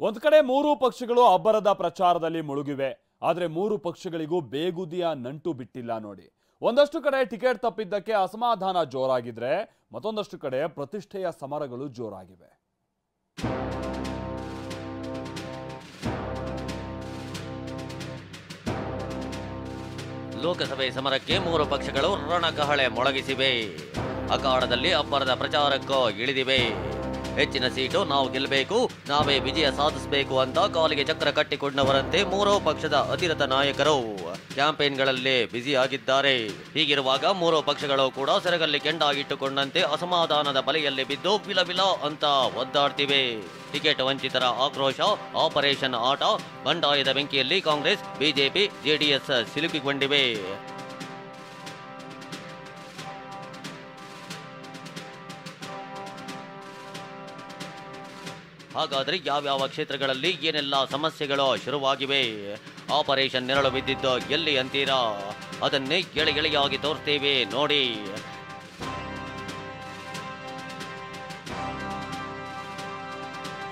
ಒಂದು ಕಡೆ ಮೂರು ಪಕ್ಷಗಳು ಅಬ್ಬರದ ಪ್ರಚಾರದಲ್ಲಿ ಮುಳುಗಿವೆ. ಆದರೆ ಮೂರು ಪಕ್ಷಗಳಿಗೂ ಬೇಗುದಿಯ ನಂಟು ಬಿಟ್ಟಿಲ್ಲ ನೋಡಿ. ಒಂದಷ್ಟು ಕಡೆ ಟಿಕೆಟ್ ತಪ್ಪಿದ್ದಕ್ಕೆ ಅಸಮಾಧಾನ ಜೋರಾಗಿದ್ರೆ, ಮತ್ತೊಂದಷ್ಟು ಕಡೆ ಪ್ರತಿಷ್ಠೆಯ ಸಮರಗಳು ಜೋರಾಗಿವೆ. ಲೋಕಸಭೆ ಸಮರಕ್ಕೆ ಮೂರು ಪಕ್ಷಗಳು ರಣಕಹಳೆ ಮೊಳಗಿಸಿವೆ. ಅಖಾಡದಲ್ಲಿ ಅಬ್ಬರದ ಪ್ರಚಾರಕ್ಕೂ ಇಳಿದಿವೆ. ಹೆಚ್ಚಿನ ಸೀಟು ನಾವು ಗೆಲ್ಲಬೇಕು, ನಾವೇ ವಿಜಯ ಸಾಧಿಸಬೇಕು ಅಂತ ಕಾಲಿಗೆ ಚಕ್ರ ಕಟ್ಟಿಕೊಂಡವರಂತೆ ಮೂರೂ ಪಕ್ಷದ ಅತಿರಥ ನಾಯಕರು ಕ್ಯಾಂಪೇನ್ಗಳಲ್ಲಿ ಬ್ಯುಸಿ ಆಗಿದ್ದಾರೆ. ಹೀಗಿರುವಾಗ ಮೂರೂ ಪಕ್ಷಗಳು ಕೂಡ ಸೆರಗಲ್ಲಿ ಕೆಂಡಾಗಿಟ್ಟುಕೊಂಡಂತೆ ಅಸಮಾಧಾನದ ಬಲೆಯಲ್ಲಿ ಬಿದ್ದು ವಿಲವಿಲ ಅಂತ ಒದ್ದಾಡ್ತಿವೆ. ಟಿಕೆಟ್ ವಂಚಿತರ ಆಕ್ರೋಶ, ಆಪರೇಷನ್ ಆಟ, ಬಂಡಾಯದ ಬೆಂಕಿಯಲ್ಲಿ ಕಾಂಗ್ರೆಸ್, ಬಿಜೆಪಿ, ಜೆಡಿಎಸ್ ಸಿಲುಕಿಕೊಂಡಿವೆ. ಹಾಗಾದ್ರೆ ಯಾವ್ಯಾವ ಕ್ಷೇತ್ರಗಳಲ್ಲಿ ಏನೆಲ್ಲ ಸಮಸ್ಯೆಗಳು ಶುರುವಾಗಿವೆ? ಆಪರೇಷನ್ ನೆರಳು ಬಿದ್ದಿದ್ದು ಎಲ್ಲಿ ಅಂತೀರಾ? ಅದನ್ನೇ ಎಳೆಯಾಗಿ ತೋರ್ತೀವಿ ನೋಡಿ.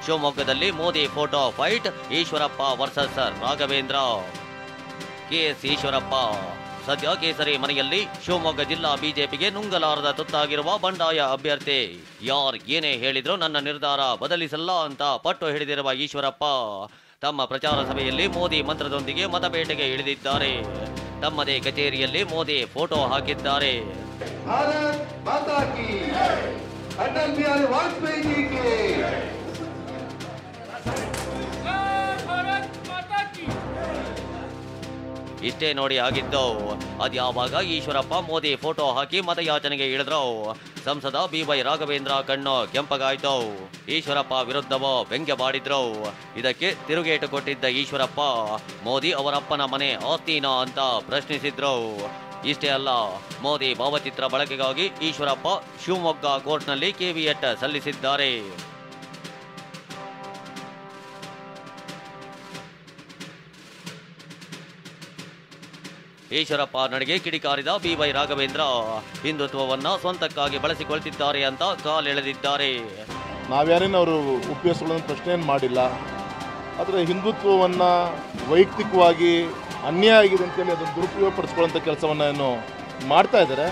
ಶಿವಮೊಗ್ಗದಲ್ಲಿ Modi photo fight, Eshwarappa versus Raghavendra. KS Eshwarappa ಸದ್ಯ ಕೇಸರಿ ಮನೆಯಲ್ಲಿ ಶಿವಮೊಗ್ಗ ಜಿಲ್ಲಾ ಬಿಜೆಪಿಗೆ ನುಂಗಲಾರದ ತುತ್ತಾಗಿರುವ ಬಂಡಾಯ ಅಭ್ಯರ್ಥಿ. ಯಾರ್ ಏನೇ ಹೇಳಿದ್ರು ನನ್ನ ನಿರ್ಧಾರ ಬದಲಿಸಲ್ಲ ಅಂತ ಪಟ್ಟು ಹಿಡಿದಿರುವ ಈಶ್ವರಪ್ಪ ತಮ್ಮ ಪ್ರಚಾರ ಸಭೆಯಲ್ಲಿ ಮೋದಿ ಮಂತ್ರದೊಂದಿಗೆ ಮತಬೇಟೆಗೆ ಇಳಿದಿದ್ದಾರೆ. ತಮ್ಮದೇ ಕಚೇರಿಯಲ್ಲಿ ಮೋದಿ ಫೋಟೋ ಹಾಕಿದ್ದಾರೆ. ಇಷ್ಟೇ ನೋಡಿ ಆಗಿದ್ದು. ಅದ್ಯಾವಾಗ ಈಶ್ವರಪ್ಪ ಮೋದಿ ಫೋಟೋ ಹಾಕಿ ಮತಯಾಚನೆಗೆ ಇಳಿದ್ರು, ಸಂಸದ BY ರಾಘವೇಂದ್ರ ಕಣ್ಣು ಕೆಂಪಗಾಯ್ತು. ಈಶ್ವರಪ್ಪ ವಿರುದ್ಧವೋ ವ್ಯಂಗ್ಯವಾಡಿದ್ರು. ಇದಕ್ಕೆ ತಿರುಗೇಟು ಕೊಟ್ಟಿದ್ದ ಈಶ್ವರಪ್ಪ ಮೋದಿ ಅವರಪ್ಪನ ಮನೆ ಆಸ್ತಿನಾ ಅಂತ ಪ್ರಶ್ನಿಸಿದ್ರು. ಇಷ್ಟೇ ಅಲ್ಲ, ಮೋದಿ ಭಾವಚಿತ್ರ ಬಳಕೆಗಾಗಿ ಈಶ್ವರಪ್ಪ ಶಿವಮೊಗ್ಗ ಕೋರ್ಟ್ನಲ್ಲಿ ಕೇವಿಯಟ್ ಸಲ್ಲಿಸಿದ್ದಾರೆ. ಈಶ್ವರಪ್ಪ ನಡೆಗೆ ಕಿಡಿಕಾರಿದ BY ರಾಘವೇಂದ್ರ ಹಿಂದುತ್ವವನ್ನ ಸ್ವಂತಕ್ಕಾಗಿ ಬಳಸಿಕೊಳ್ತಿದ್ದಾರೆ ಅಂತ ಕಾಲೆಳೆದಿದ್ದಾರೆ. ನಾವ್ಯಾರೇನು ಅವರು ಉಪಯೋಗಿಸ್ಕೊಳ್ಳೋ ಪ್ರಶ್ನೆ ಏನು ಮಾಡಿಲ್ಲ. ಆದರೆ ಹಿಂದುತ್ವವನ್ನು ವೈಯಕ್ತಿಕವಾಗಿ ಅನ್ಯಾಯ ಆಗಿದೆ ಅಂತೇಳಿ ಅದನ್ನು ದುರುಪಯೋಗ ಪಡಿಸ್ಕೊಳ್ಳೋಂಥ ಕೆಲಸವನ್ನು ಏನು ಮಾಡ್ತಾ ಇದ್ದಾರೆ,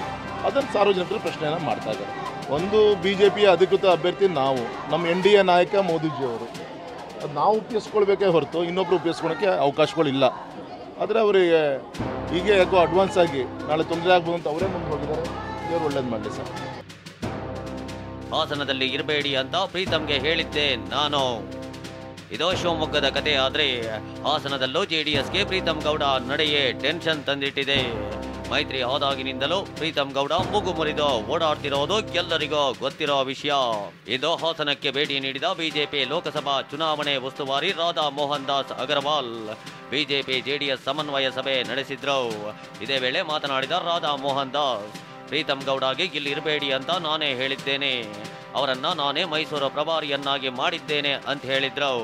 ಅದನ್ನು ಸಾರ್ವಜನಿಕರು ಪ್ರಶ್ನೆಯನ್ನು ಮಾಡ್ತಾ ಇದ್ದಾರೆ. ಒಂದು BJPಯ ಅಧಿಕೃತ ಅಭ್ಯರ್ಥಿ ನಾವು, ನಮ್ಮ NDA ನಾಯಕ ಮೋದಿಜಿಯವರು. ಅದು ನಾವು ಉಪಯೋಗಿಸ್ಕೊಳ್ಬೇಕೇ ಹೊರತು ಇನ್ನೊಬ್ಬರು ಉಪಯೋಗಿಸ್ಕೊಳ್ಳೋಕ್ಕೆ ಅವಕಾಶಗಳಿಲ್ಲ. ಆದರೆ ಅವರಿಗೆ ಹೀಗೆ ಯಾಕೋ ಅಡ್ವಾನ್ಸ್ ಆಗಿ ನಾಳೆ ತೊಂದರೆ ಆಗ್ಬೋದು ಅಂತ ಅವರೇ ಮುಂದೆ ಹೋಗಿದ್ದಾರೆ. ದೇವರು ಒಳ್ಳೇದು ಮಾಡಲಿ ಸರ್. ಹಾಸನದಲ್ಲಿ ಇರಬೇಡಿ ಅಂತ ಪ್ರೀತಮ್ಗೆ ಹೇಳಿದ್ದೆ ನಾನು. ಇದು ಶಿವಮೊಗ್ಗದ ಕತೆ. ಆದ್ರೆ ಹಾಸನದಲ್ಲೂ JDSಗೆ ಪ್ರೀತಮ್ ಗೌಡ ನಡೆಯೇ ಟೆನ್ಷನ್ ತಂದಿಟ್ಟಿದೆ. ಮೈತ್ರಿ ಆದಾಗಿನಿಂದಲೂ ಪ್ರೀತಮ್ ಗೌಡ ಮೂಗು ಮುರಿದು ಓಡಾಡ್ತಿರೋದು ಎಲ್ಲರಿಗೂ ಗೊತ್ತಿರೋ ವಿಷಯ. ಇದು ಹಾಸನಕ್ಕೆ ಭೇಟಿ ನೀಡಿದ ಬಿಜೆಪಿ ಲೋಕಸಭಾ ಚುನಾವಣೆ ಉಸ್ತುವಾರಿ ರಾಧಾ ಮೋಹನ್ ದಾಸ್ ಅಗರ್ವಾಲ್ ಬಿಜೆಪಿ JDS ಸಮನ್ವಯ ಸಭೆ ನಡೆಸಿದ್ರು. ಇದೇ ವೇಳೆ ಮಾತನಾಡಿದ ರಾಧಾ ಮೋಹನ್ ದಾಸ್, ಪ್ರೀತಮ್ ಗೌಡಗೆ ಇಲ್ಲಿ ಇರಬೇಡಿ ಅಂತ ನಾನೇ ಹೇಳಿದ್ದೇನೆ, ಅವರನ್ನ ನಾನೇ ಮೈಸೂರು ಪ್ರಭಾರಿಯನ್ನಾಗಿ ಮಾಡಿದ್ದೇನೆ ಅಂತ ಹೇಳಿದ್ರು.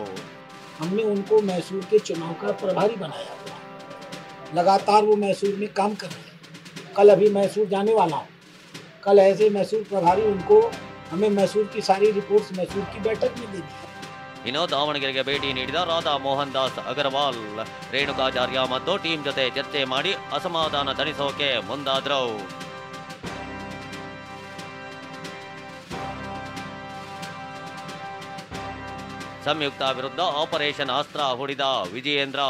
हमने उनको मैसूर के चुनाव का प्रभारी बनाया हुआ, लगातार वो मैसूर में काम कर रहे हैं. कल अभी मैसूर जाने वाला हूँ. कल ऐसे मैसूर प्रभारी उनको हमें मैसूर की सारी रिपोर्ट्स मैसूर की बैठक में दे दी. ಇನ್ನು ದಾವಣಗೆರೆಗೆ ಭೇಟಿ ನೀಡಿದ ರಾಧಾ ಮೋಹನ್ ದಾಸ್ ಅಗರ್ವಾಲ್ ರೇಣುಕಾಚಾರ್ಯ ಮತ್ತು ಟೀಮ್ ಜೊತೆ ಚರ್ಚೆ ಮಾಡಿ ಅಸಮಾಧಾನ ತಣಿಸೋಕೆ ಮುಂದಾದ್ರು. ಸಂಯುಕ್ತ ವಿರುದ್ಧ ಆಪರೇಷನ್ ಅಸ್ತ್ರ ಹೂಡಿದ ವಿಜಯೇಂದ್ರ.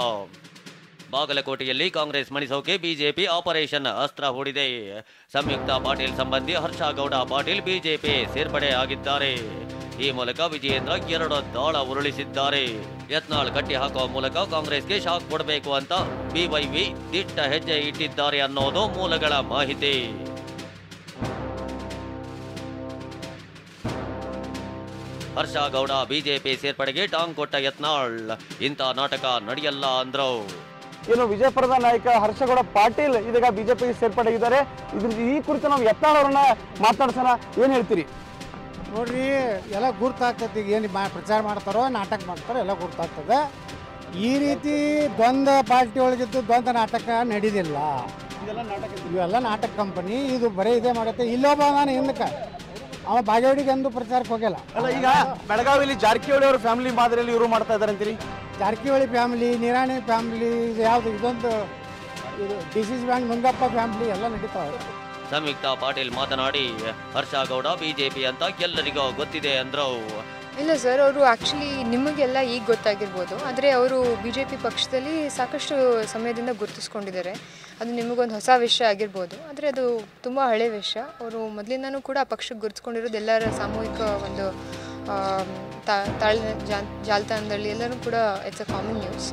ಬಾಗಲಕೋಟೆಯಲ್ಲಿ ಕಾಂಗ್ರೆಸ್ ಮಣಿಸೋಕೆ ಬಿಜೆಪಿ ಆಪರೇಷನ್ ಅಸ್ತ್ರ ಹೂಡಿದೆ. ಸಂಯುಕ್ತ ಪಾಟೀಲ್ ಸಂಬಂಧಿ ಹರ್ಷ ಗೌಡ ಪಾಟೀಲ್ ಬಿಜೆಪಿ ಸೇರ್ಪಡೆ ಆಗಿದ್ದಾರೆ. ಈ ಮೂಲಕ ವಿಜಯೇಂದ್ರ 2 ದಾಳ ಉರುಳಿಸಿದ್ದಾರೆ. ಯತ್ನಾಳ್ ಕಟ್ಟಿ ಹಾಕುವ ಮೂಲಕ ಕಾಂಗ್ರೆಸ್ಗೆ ಶಾಕ್ ಕೊಡಬೇಕು ಅಂತ BYV ದಿಟ್ಟ ಹೆಜ್ಜೆ ಇಟ್ಟಿದ್ದಾರೆ ಅನ್ನೋದು ಮೂಲಗಳ ಮಾಹಿತಿ. ಹರ್ಷ ಗೌಡ ಬಿಜೆಪಿ ಸೇರ್ಪಡೆಗೆ ಟಾಂಗ್ ಕೊಟ್ಟ ಯತ್ನಾಳ್ ಇಂಥ ನಾಟಕ ನಡೆಯಲ್ಲ ಅಂದ್ರು. ಏನು ವಿಜಯಪುರದ ನಾಯಕ ಹರ್ಷಗೌಡ ಪಾಟೀಲ್ ಇದೀಗ ಬಿಜೆಪಿಗೆ ಸೇರ್ಪಡೆಯಾಗಿದ್ದಾರೆ. ಈ ಕುರಿತು ನಾವು ಯತ್ನಾಳ್ ಅವರನ್ನ ಮಾತನಾಡ್ಸೋಣ. ಏನು ಹೇಳ್ತೀರಿ? ನೋಡ್ರಿ, ಎಲ್ಲ ಗುರ್ತಾಗ್ತದೆ. ಈಗ ಏನು ಪ್ರಚಾರ ಮಾಡ್ತಾರೋ ನಾಟಕ ಮಾಡ್ತಾರೋ ಎಲ್ಲ ಗುರ್ತಾಗ್ತದೆ. ಈ ರೀತಿ ದ್ವಂದ್ವ ಪಾರ್ಟಿ ಒಳಗಿದ್ದು ದ್ವಂದ್ವ ನಾಟಕ ನಡೆದಿಲ್ಲ. ಇವೆಲ್ಲ ನಾಟಕ ಕಂಪನಿ ಇದು ಬರೀ ಇದೇ ಮಾಡುತ್ತೆ. ಇಲ್ಲೊಬ್ಬ ನಾನು ಹಿಂದಕ್ಕೆ ಅವ ಬಾಗೇವಾಡಿಗೆ ಎಂದು ಪ್ರಚಾರಕ್ಕೆ ಹೋಗಿಲ್ಲ. ಅಲ್ಲ, ಈಗ ಬೆಳಗಾವಿಯಲ್ಲಿ ಜಾರಕಿಹೊಳಿ ಅವರ ಫ್ಯಾಮಿಲಿ ಮಾದರಿಯಲ್ಲಿ ಇವರು ಮಾಡ್ತಾ ಇದ್ದಾರೆ ಅಂತೀರಿ? ಜಾರಕಿಹೊಳಿ ಫ್ಯಾಮಿಲಿ, ನಿರಾಣಿ ಫ್ಯಾಮಿಲಿ, ಇದು ಯಾವುದು ಇದೊಂದು ಇದು DCC ಬ್ಯಾಂಕ್ ನುಂಗಪ್ಪ ಫ್ಯಾಮಿಲಿ ಎಲ್ಲ ನಡೀತಾವೆ. ಸಂಯುಕ್ತಾ ಪಾಟೀಲ್ ಮಾತನಾಡಿ, ಹರ್ಷ ಗೌಡ ಬಿಜೆಪಿ ಅಂತ ಎಲ್ಲರಿಗೂ ಗೊತ್ತಿದೆ ಅಂದ್ರು. ಇಲ್ಲ ಸರ್, ಅವರು ಆ್ಯಕ್ಚುಲಿ ನಿಮಗೆಲ್ಲ ಈಗ ಗೊತ್ತಾಗಿರ್ಬೋದು, ಆದರೆ ಅವರು BJP ಪಕ್ಷದಲ್ಲಿ ಸಾಕಷ್ಟು ಸಮಯದಿಂದ ಗುರುತಿಸ್ಕೊಂಡಿದ್ದಾರೆ. ಅದು ನಿಮಗೊಂದು ಹೊಸ ವಿಷಯ ಆಗಿರ್ಬೋದು, ಆದರೆ ಅದು ತುಂಬ ಹಳೆ ವಿಷಯ. ಅವರು ಮೊದಲಿಂದನೂ ಕೂಡ ಆ ಪಕ್ಷಕ್ಕೆ ಗುರುತಿಸ್ಕೊಂಡಿರೋದು ಎಲ್ಲರ ಸಾಮೂಹಿಕ ಒಂದು ಜಾಲತಾಣದಲ್ಲಿ ಎಲ್ಲರೂ ಕೂಡ ಇಟ್ಸ್ ಅ ಕಾಮನ್ ನ್ಯೂಸ್.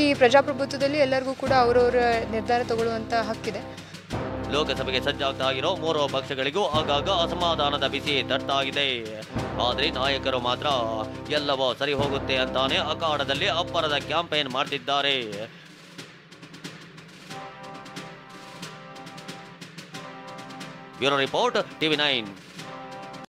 ಈ ಪ್ರಜಾಪ್ರಭುತ್ವದಲ್ಲಿ ಎಲ್ಲರಿಗೂ ಕೂಡ ಅವರವರ ನಿರ್ಧಾರ ತಗೊಳ್ಳುವಂಥ ಹಕ್ಕಿದೆ. ಲೋಕಸಭೆಗೆ ಸಜ್ಜಾಗ್ತಾ ಇರೋ 3 ಪಕ್ಷಗಳಿಗೂ ಆಗಾಗ ಅಸಮಾಧಾನದ ಬಿಸಿ ತಟ್ತಾ ಇದೆ. ಆದರೆ ನಾಯಕರು ಮಾತ್ರ ಎಲ್ಲವೋ ಸರಿ ಹೋಗುತ್ತೆ ಅಂತಾನೆ ಅಖಾಡದಲ್ಲಿ ಅಬ್ಬರದ ಕ್ಯಾಂಪೇನ್ ಮಾಡ್ತಿದ್ದಾರೆ. Bureau report, TV9.